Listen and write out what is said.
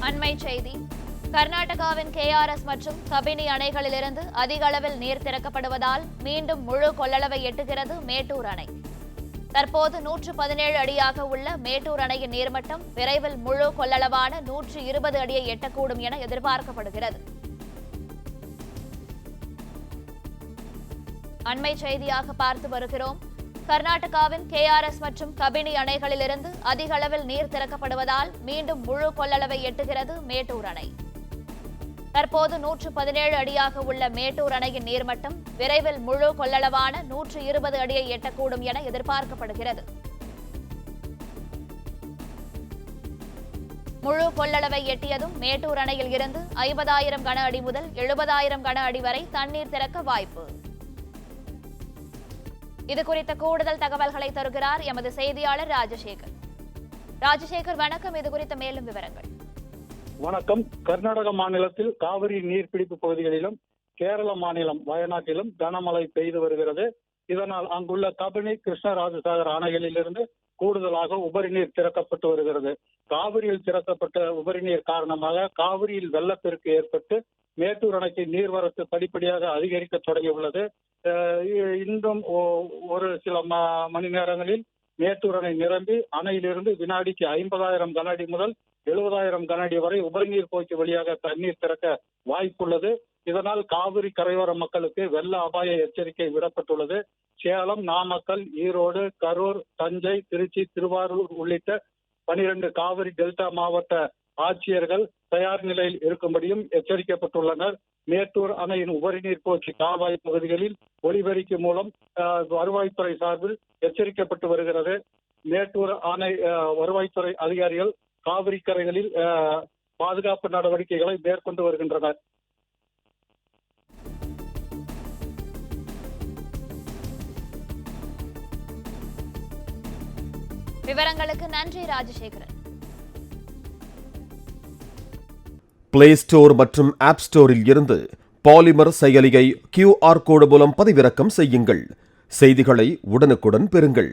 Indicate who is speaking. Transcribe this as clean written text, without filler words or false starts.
Speaker 1: அண்மை செய்தி. கர்நாடகாவின் KRS மற்றும் கபினி அணைகளிலிருந்து அதிக அளவில் நீர் திறக்கப்படுவதால் மீண்டும் முழு கொள்ளளவை எட்டுகிறது மேட்டூர் அணை. தற்போது 117 அடியாக உள்ள மேட்டூர் அணையின் நீர்மட்டம் விரைவில் முழு கொள்ளளவான 120 அடியை எட்டக்கூடும் என எதிர்பார்க்கப்படுகிறது. அண்மை செய்தியாக பார்த்து வருகிறோம். கர்நாடகாவின் KRS மற்றும் கபினி அணைகளிலிருந்து அதிக அளவில் நீர் திறக்கப்படுவதால் மீண்டும் முழு கொள்ளளவை எட்டுகிறது மேட்டூர் அணை. தற்போது 117 அடியாக உள்ள மேட்டூர் அணையின் நீர்மட்டம் விரைவில் முழு கொள்ளளவான 120 அடியை எட்டக்கூடும் என எதிர்பார்க்கப்படுகிறது. முழு கொள்ளளவை எட்டியதும் மேட்டூர் அணையில் இருந்து 50,000 கன அடி முதல் 70,000 கன அடி வரை தண்ணீர் திறக்க வாய்ப்பு. இதுகுறித்த கூடுதல் தகவல்களை தருகிறார் எமது செய்தியாளர் ராஜசேகர். ராஜசேகர், வணக்கம். இது குறித்த மேலும் விவரங்கள்.
Speaker 2: வணக்கம். கர்நாடக மாநிலத்தில் காவிரி நீர்பிடிப்பு பகுதிகளிலும் கேரள மாநிலம் வயநாட்டிலும் கனமழை பெய்து வருகிறது. இதனால் அங்குள்ள கபினி, கிருஷ்ணராஜசாகர் அணைகளிலிருந்து கூடுதலாக உபரி நீர் திறக்கப்பட்டு வருகிறது. காவிரியில் திறக்கப்பட்ட உபரி நீர் காரணமாக காவிரியில் வெள்ளப்பெருக்கு ஏற்பட்டு மேட்டூர் அணைக்கு நீர்வரத்து படிப்படியாக அதிகரிக்க தொடங்கியுள்ளது. இன்றும் ஒரு சில மணி நேரங்களில் மேட்டூர் அணை நிரம்பி அணையிலிருந்து வினாடிக்கு 50,000 கன அடி முதல் 70,000 கன அடி வரை உபரிநீர் போக்கி வழியாக தண்ணீர் திறக்க வாய்ப்புள்ளது. இதனால் காவிரி கரையோர மக்களுக்கு வெள்ள அபாய எச்சரிக்கை விடப்பட்டுள்ளது. சேலம், நாமக்கல், ஈரோடு, கரூர், தஞ்சை, திருச்சி, திருவாரூர் உள்ளிட்ட 12 காவிரி டெல்டா மாவட்ட ஆட்சியர்கள் தயார் நிலையில் இருக்கும்படியும் எச்சரிக்கப்பட்டுள்ளனர். மேட்டூர் அணையின் உபரிநீர் போக்கி கால்வாய் பகுதிகளில் ஒலிபெருக்கி மூலம் வருவாய்த்துறை சார்பில் எச்சரிக்கப்பட்டு வருகிறது. மேட்டூர் அணை வருவாய்த்துறை அதிகாரிகள் காவிரி கரைகளில் பாதுகாப்பு நடவடிக்கைகளை மேற்கொண்டு வருகின்றனர்.
Speaker 1: விவரங்களுக்கு நன்றி ராஜசேகரன்.
Speaker 3: பிளே ஸ்டோர் மற்றும் ஆப் ஸ்டோரில் இருந்து பாலிமர் செயலியை QR கோடு மூலம் பதிவிறக்கம் செய்யுங்கள். செய்திகளை உடனுக்குடன் பெறுங்கள்.